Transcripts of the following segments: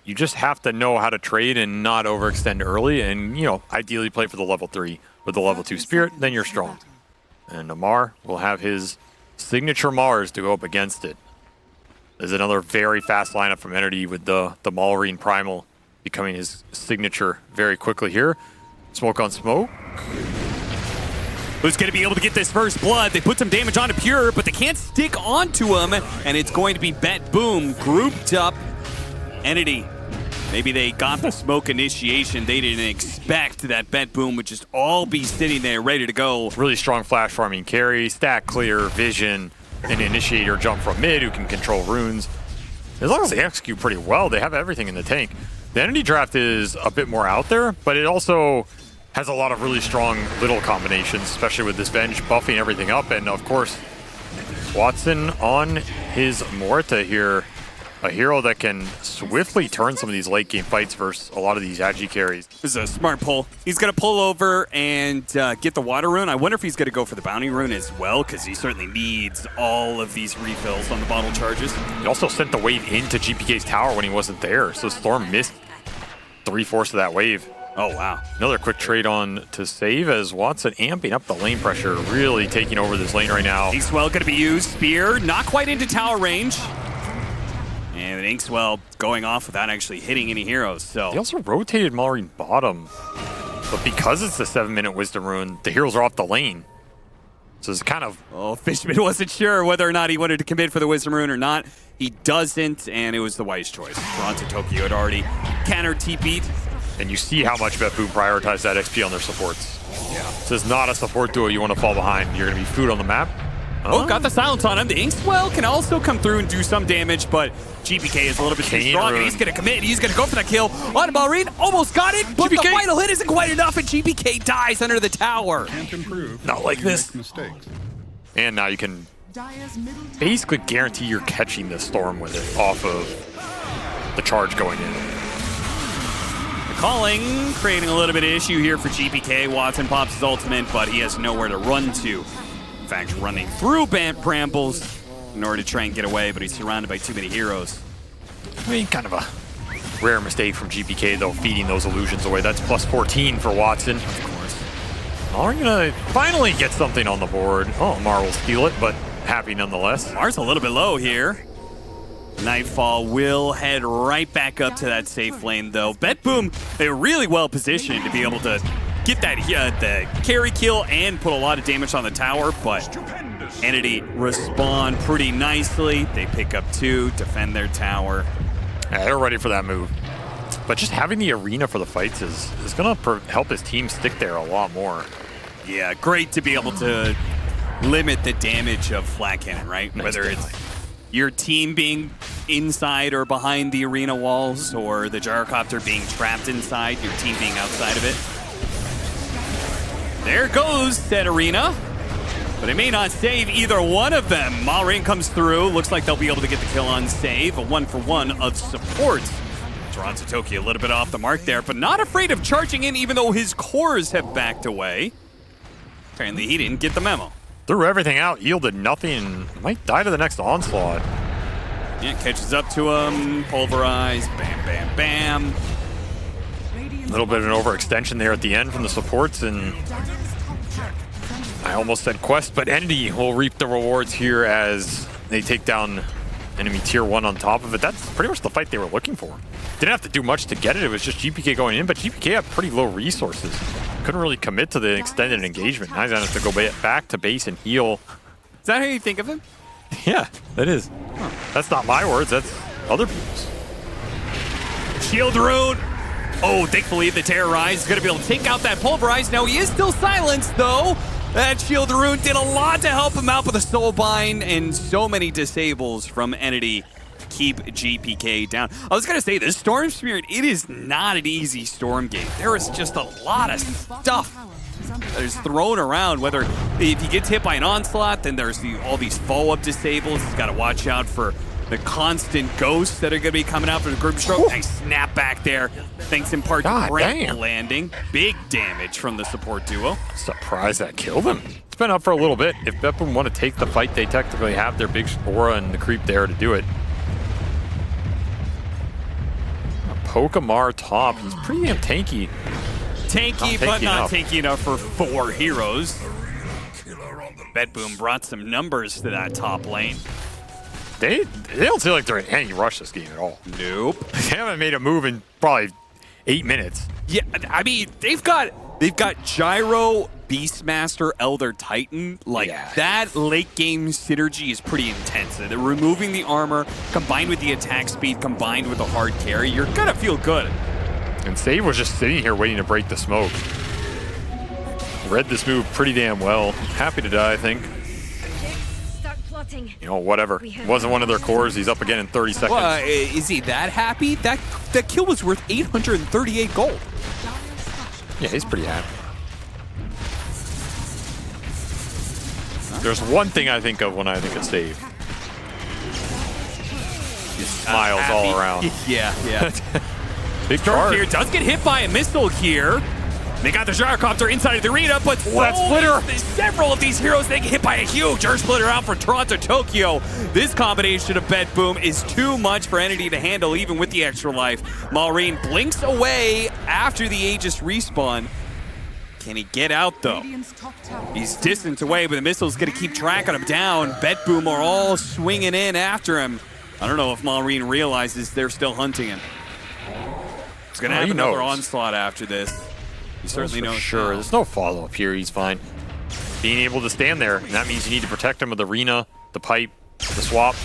you just have to know how to trade and not overextend early, and ideally play for the level 3 or the level 2 Spirit, then you're strong. And Amar will have his signature Mars to go up against it. There's another very fast lineup from Entity with the Maureen Primal becoming his signature very quickly here. Smoke on smoke. Who's going to be able to get this first blood? They put some damage onto Pure, but they can't stick onto him, and it's going to be BetBoom grouped up. Entity, maybe they got the smoke initiation. They didn't expect that BetBoom would just all be sitting there ready to go. Really strong flash farming carry, stack clear, vision, and initiator jump from mid who can control runes. As long as they execute pretty well, they have everything in the tank. The Entity draft is a bit more out there, but it also has a lot of really strong little combinations, especially with this Venge buffing everything up. And of course, Watson on his Morta here, a hero that can swiftly turn some of these late game fights versus a lot of these Agi carries. This is a smart pull. He's going to pull over and get the water rune. I wonder if he's going to go for the bounty rune as well, because he certainly needs all of these refills on the bottle charges. He also sent the wave into GPK's tower when he wasn't there, so Storm missed 3/4 of that wave. Oh, wow. Another quick trade on to save as Watson amping up the lane pressure, really taking over this lane right now. Inkswell going to be used. Spear, not quite into tower range. And Inkswell going off without actually hitting any heroes. So they also rotated Maureen bottom, but because it's the 7-minute Wisdom Rune, the heroes are off the lane. So it's kind of... Oh, Fishman wasn't sure whether or not he wanted to commit for the Wisdom Rune or not. He doesn't, and it was the wise choice. Toronto Tokyo had already counter TP'd. And you see how much BetBoom prioritized that XP on their supports. Yeah. This is not a support duo you want to fall behind. You're going to be food on the map. Oh, got the silence on him. The Inkswell can also come through and do some damage, but GPK is a little bit too strong, and he's going to commit. He's going to go for that kill on Maureen. Almost got it, but GPK. The final hit isn't quite enough, and GPK dies under the tower. Can't improve. Not like this. Mistakes. And now you can basically guarantee you're catching this Storm with it off of the charge going in. Calling, creating a little bit of issue here for GPK. Watson pops his ultimate, but he has nowhere to run to. In fact, running through brambles in order to try and get away, but he's surrounded by too many heroes. I mean, kind of a rare mistake from GPK, though, feeding those illusions away. That's plus 14 for Watson. Of course. Are gonna finally get something on the board. Oh, Mar will steal it, but happy nonetheless. Mar's a little bit low here. Nightfall will head right back up to that safe lane, though. BetBoom, they're really well positioned to be able to get that the carry kill and put a lot of damage on the tower, but Entity respond pretty nicely. They pick up 2, defend their tower. Yeah, they're ready for that move. But just having the arena for the fights is going to help his team stick there a lot more. Yeah, great to be able to limit the damage of Flat Cannon, right? Nice. Whether it's your team being inside or behind the arena walls, or the gyrocopter being trapped inside, your team being outside of it. There goes that arena, but it may not save either one of them. Maureen comes through, looks like they'll be able to get the kill on save, a 1-for-1 of support. Toronto Tokyo a little bit off the mark there, but not afraid of charging in even though his cores have backed away. Apparently he didn't get the memo. Threw everything out, yielded nothing, might die to the next onslaught. Yeah, catches up to him, pulverize, bam, bam, bam. A little bit of an overextension there at the end from the supports, and I almost said Quest, but Entity will reap the rewards here as they take down enemy tier 1 on top of it. That's pretty much the fight they were looking for. Didn't have to do much to get it, it was just GPK going in, but GPK had pretty low resources. Couldn't really commit to the extended engagement. Now he's gonna have to go back to base and heal. Is that how you think of him? Yeah, that is. Huh. That's not my words, that's other people's. Shield rune. Oh, thankfully the Terrorize is going to be able to take out that Pulverize. Now he is still silenced, though. That Shield rune did a lot to help him out with the Soulbind, and so many disables from Entity keep GPK down. I was going to say, this Storm Spirit, it is not an easy Storm game. There is just a lot of stuff that is thrown around, whether if he gets hit by an Onslaught, then there's all these follow-up disables. He's got to watch out for the constant ghosts that are going to be coming out for the group stroke. Nice snap back there. Thanks in part to Brent landing. Big damage from the support duo. Surprised that killed him. It's been up for a little bit. If BetBoom want to take the fight, they technically have their big aura and the creep there to do it. Pokemar top. He's pretty damn tanky. Tanky, but not tanky enough for 4 heroes. BetBoom brought some numbers to that top lane. They don't feel like they're in any rush this game at all. Nope. They haven't made a move in probably 8 minutes. Yeah, I mean, they've got Gyro, Beastmaster, Elder Titan. Like, that late game synergy is pretty intense. They're removing the armor, combined with the attack speed, combined with the hard carry. You're gonna feel good. And Save was just sitting here waiting to break the smoke. Read this move pretty damn well. Happy to die, I think. You know, whatever. Wasn't one of their cores. He's up again in 30 seconds. Well, is he that happy? That kill was worth 838 gold. Yeah, he's pretty happy. There's one thing I think of when I think of Save. He smiles all around. Yeah. Big charge here does get hit by a missile here. They got the gyrocopter inside of the arena, but that splitter. Several of these heroes, they get hit by a huge Earth Splitter out for Toronto, Tokyo. This combination of BetBoom is too much for Entity to handle, even with the extra life. Maureen blinks away after the Aegis respawn. Can he get out, though? He's distance away, but the missile's going to keep tracking him down. BetBoom are all swinging in after him. I don't know if Maureen realizes they're still hunting him. He's going to have another onslaught after this. He certainly knows. Sure, there's no follow-up here. He's fine. Being able to stand there, and that means you need to protect him with the arena, the pipe, the swap.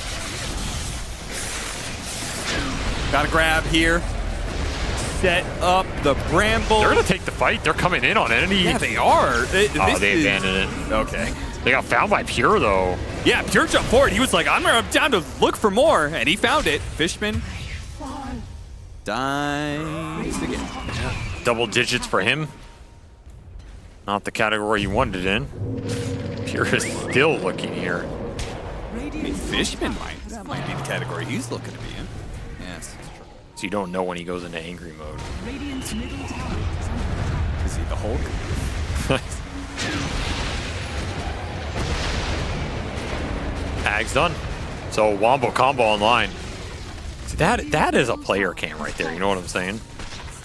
Got to grab here. Set up the Bramble. They're going to take the fight. They're coming in on Entity. Yeah, they are. They abandoned it. Okay. They got found by Pure, though. Yeah, Pure jumped forward. He was like, I'm down to look for more, and he found it. Fishman dies again. Yeah. Double digits for him. Not the category you wanted it in. Pure is still looking here. I mean, Fishman might be the category he's looking to be in. Yes. So you don't know when he goes into angry mode. Is he the Hulk? Ag's done. So Wombo combo online. See, that is a player cam right there. You know what I'm saying?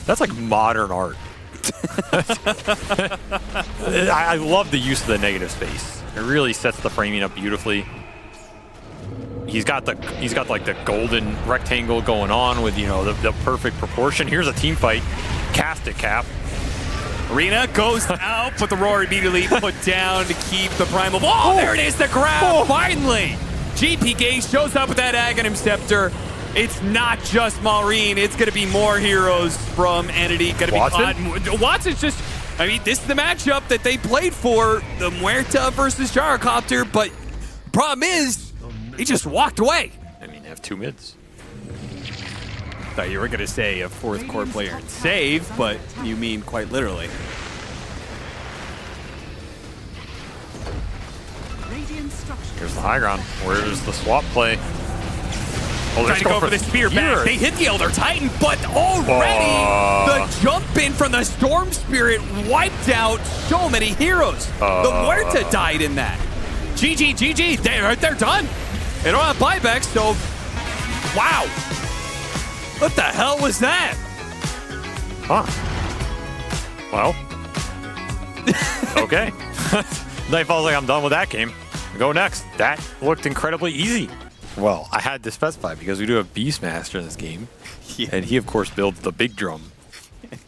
That's like modern art. I love the use of the negative space. It really sets the framing up beautifully. He's got like the golden rectangle going on with, you know, the perfect proportion. Here's a team fight. Cast it, Cap. Arena goes out, but the roar immediately put down to keep the primal. Oh, there it is, the grab, finally! GPK shows up with that Aghanim Scepter. It's not just Maureen, it's going to be more heroes from Entity. Going to be caught. Watson's just, I mean, this is the matchup that they played for, the Muerta versus Gyrocopter, but problem is, he just walked away. I mean, they have 2 mids. Thought you were going to say a 4th core player and save, but you mean quite literally. Here's the high ground. Where's the swap play? Oh, trying to go for the spear back. They hit the Elder Titan, but already the jump in from the Storm Spirit wiped out so many heroes. The Muerta died in that. GG. They're done. They don't have buybacks, so wow. What the hell was that? Huh. Well. Okay. Nightfall's like, I'm done with that game. Go next. That looked incredibly easy. Well, I had to specify because we do have Beastmaster in this game. Yeah. And he, of course, builds the big drum.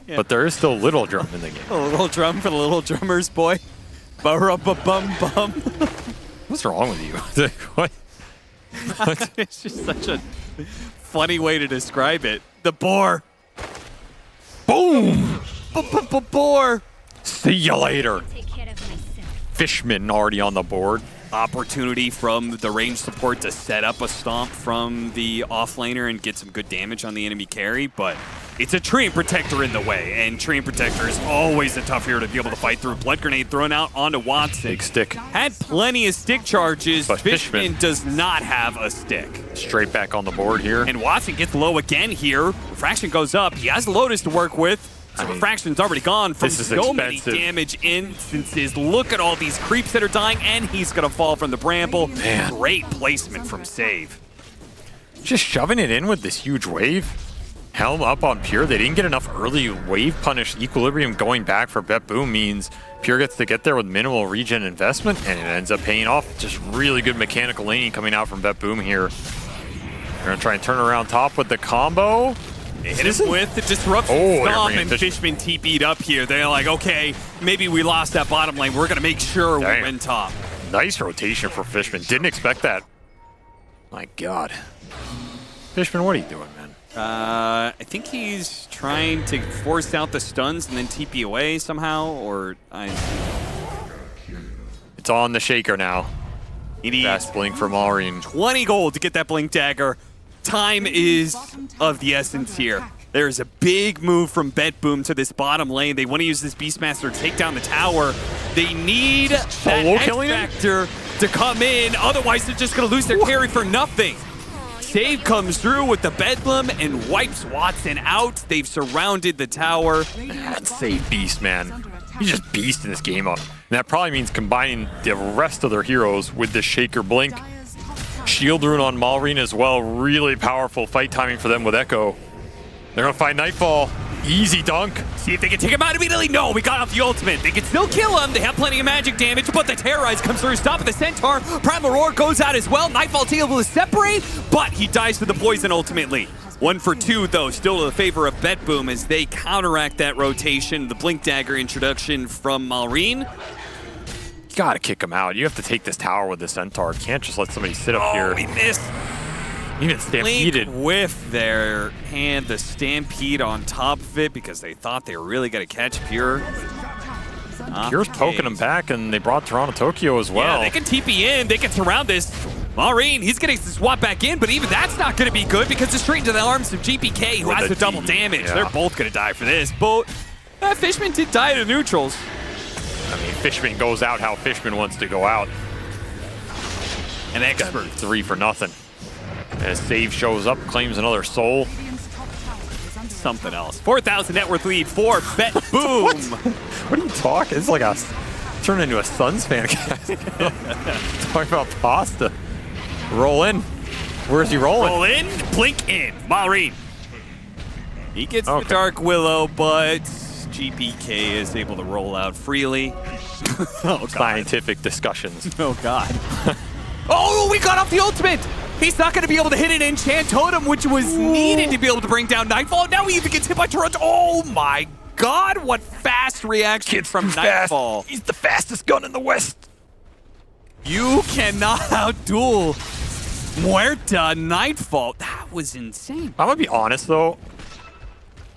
Yeah. But there is still little drum in the game. A little drum for the little drummers, boy. Ba-ra-ba-bum-bum. What's wrong with you? What? It's just such a funny way to describe it. The boar. Boom! Boar. See you later. Fishman already on the board. Opportunity from the range support to set up a stomp from the offlaner and get some good damage on the enemy carry, but it's a Treant Protector in the way, and Treant Protector is always a tough hero to be able to fight through. Blood Grenade thrown out onto Watson. Big stick. Had plenty of stick charges, but Fishman does not have a stick. Straight back on the board here. And Watson gets low again here. Refraction goes up. He has Lotus to work with. So Refraction's already gone from so many damage instances. Look at all these creeps that are dying, and he's going to fall from the Bramble. Man. Great placement from Save. Just shoving it in with this huge wave. Helm up on Pure. They didn't get enough early wave punish. Equilibrium going back for BetBoom means Pure gets to get there with minimal regen investment, and it ends up paying off. Just really good mechanical laning coming out from BetBoom here. They're going to try and turn around top with the combo. Hit him with the disruption stomp, and Fishman TP'd up here. They're like, okay, maybe we lost that bottom lane. We're going to make sure we win top. Nice rotation for Fishman. Didn't expect that. My God. Fishman, what are you doing, man? I think he's trying to force out the stuns and then TP away somehow, or It's on the shaker now. Fast blink from Maureen. 20 gold to get that blink dagger. Time is of the essence here. There's a big move from BetBoom to this bottom lane. They want to use this Beastmaster to take down the tower. They need that X-Factor to come in, otherwise they're just going to lose their carry for nothing. Save comes through with the Bedlam and wipes Watson out. They've surrounded the tower. That save beast, man. He's just beast in this game up. And that probably means combining the rest of their heroes with the Shaker Blink. Shield Rune on Maureen as well. Really powerful fight timing for them with Echo. They're going to find Nightfall. Easy dunk. See if they can take him out immediately. No, we got off the ultimate. They can still kill him. They have plenty of magic damage, but the Terrorize comes through. Stop of the Centaur. Primal Roar goes out as well. Nightfall's able to separate, but he dies to the poison ultimately. 1 for 2, though, still to the favor of BetBoom as they counteract that rotation. The Blink Dagger introduction from Maureen. You gotta kick him out. You have to take this tower with the Centaur. You can't just let somebody sit up here. Oh, he missed. Even stampeded. Blink whiff there, and the Stampede on top of it because they thought they were really going to catch Pure. Pure's poking them back, and they brought Toronto Tokyo as well. Yeah, they can TP in. They can surround this. Maureen, he's getting to swap back in, but even that's not going to be good because it's straight into the arms of GPK, who has the double damage. Yeah. They're both going to die for this. But Fishman did die to neutrals. I mean, Fishman goes out how Fishman wants to go out. An expert. 3 for nothing. As Save shows up, claims another soul. Something else. 4,000 net worth lead for BetBoom. What are you talking? It's like a turn into a Suns fan. Talking about pasta. Roll in. Where's he rolling? Roll in, blink in. Maureen. He gets the Dark Willow, but GPK is able to roll out freely. Scientific discussions. Oh, God. Oh, we got off the ultimate. He's not going to be able to hit an enchant totem, which was needed to be able to bring down Nightfall. Now he even gets hit by Toronto. Oh my God, what fast reaction from Nightfall. He's the fastest gun in the West. You cannot outduel Muerta Nightfall. That was insane. I'm going to be honest, though.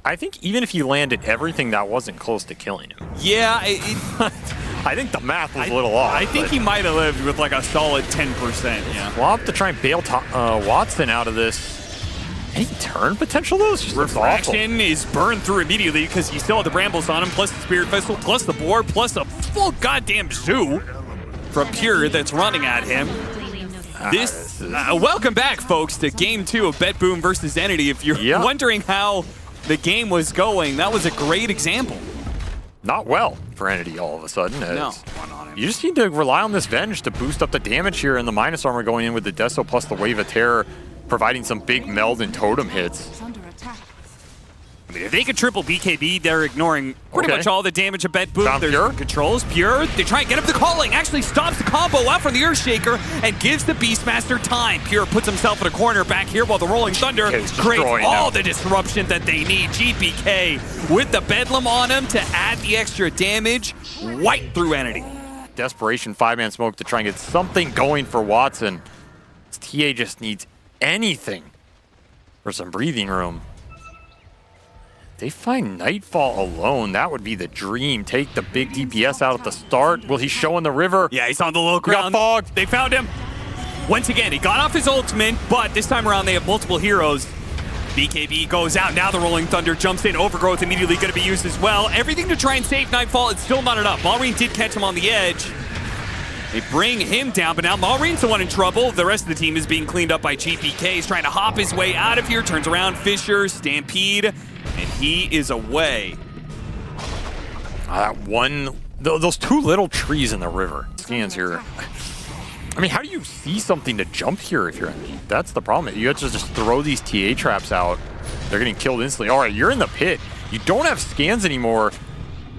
I think even if he landed everything, that wasn't close to killing him. Yeah, I think the math was a little off. I think he might have lived with like a solid 10%. Yeah. We'll have to try and bail Watson out of this. Any turn potential, though? Refraction is burned through immediately because you still have the Brambles on him, plus the Spirit Vessel, plus the Board, plus a full goddamn zoo from Pure that's running at him. Welcome back, folks, to Game 2 of BetBoom versus Entity. If you're wondering how the game was going, that was a great example. Not well for Entity all of a sudden. No. You just need to rely on this Venge to boost up the damage here, and the minus armor going in with the Deso plus the Wave of Terror, providing some big meld and totem hits. I mean, if they could triple BKB, they're ignoring pretty much all the damage of BetBoom. There's Pure? Controls Pure. They try and get up the calling. Actually stops the combo out from the Earthshaker and gives the Beastmaster time. Pure puts himself in a corner back here while the Rolling Thunder creates all the disruption that they need. GPK with the Bedlam on him to add the extra damage. Right through Entity. Desperation 5-man smoke to try and get something going for Watson. This TA just needs anything for some breathing room. They find Nightfall alone. That would be the dream. Take the big DPS out at the start. Will he show in the river? Yeah, he's on the low ground. He got fogged. They found him. Once again, he got off his ultimate, but this time around they have multiple heroes. BKB goes out. Now the Rolling Thunder jumps in. Overgrowth immediately going to be used as well. Everything to try and save Nightfall. It's still not enough. Maureen did catch him on the edge. They bring him down, but now Maureen's the one in trouble. The rest of the team is being cleaned up by GPK. He's trying to hop his way out of here. Turns around. Fisher, Stampede, and he is away. Those two little trees in the river. Scans here. I mean, how do you see something to jump here if you're Entity? That's the problem. You have to just throw these TA traps out. They're getting killed instantly. All right, you're in the pit. You don't have scans anymore.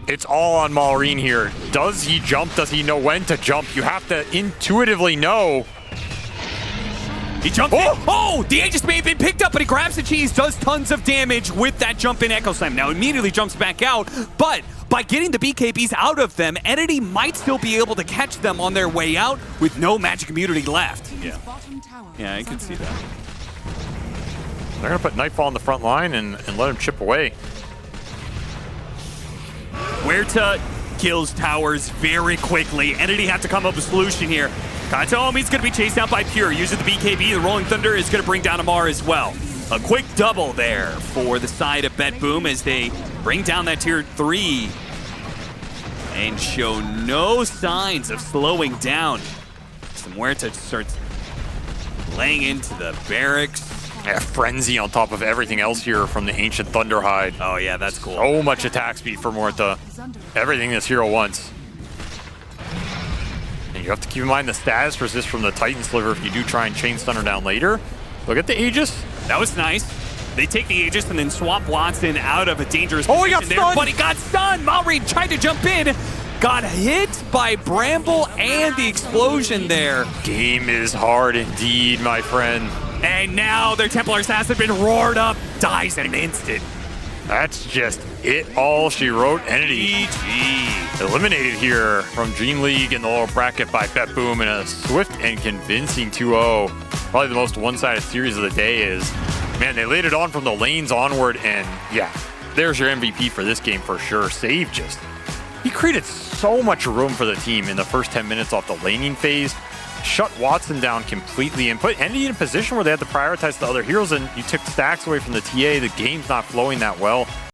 It's all on Maureen here. Does he jump? Does he know when to jump? You have to intuitively know. He jumped in. Oh, the Aegis may have been picked up, but he grabs the cheese, does tons of damage with that jump in Echo Slam. Now immediately jumps back out, but by getting the BKBs out of them, Entity might still be able to catch them on their way out with no magic immunity left. Yeah, I can see that. They're going to put Nightfall on the front line and let him chip away. Huerta kills towers very quickly. Entity have to come up with a solution here. Katomi's going to be chased down by Pure. Using the BKB, the Rolling Thunder is going to bring down Amar as well. A quick double there for the side of BetBoom as they bring down that tier 3 and show no signs of slowing down. Huerta starts laying into the barracks. Yeah, Frenzy on top of everything else here from the Ancient Thunderhide. Oh yeah, that's cool. So much attack speed for Huerta. Everything this hero wants. And you have to keep in mind the status resist from the Titan Sliver if you do try and chain stun her down later. Look at the Aegis. That was nice. They take the Aegis and then swap Watson out of a dangerous position he got there, stunned. But he got stunned. Mallory tried to jump in. Got hit by Bramble and the explosion there. Game is hard indeed, my friend. And now their Templar Assassin has been roared up. Dies in an instant. That's just it all she wrote. Entity GG. eliminated here from Dream League in the lower bracket by BetBoom in a swift and convincing 2-0. Probably the most one-sided series of the day is, man, they laid it on from the lanes onward, and yeah, there's your MVP for this game for sure. Save he created so much room for the team in the first 10 minutes off the laning phase, shut Watson down completely, and put Entity in a position where they had to prioritize the other heroes, and you took stacks away from the TA. The game's not flowing that well.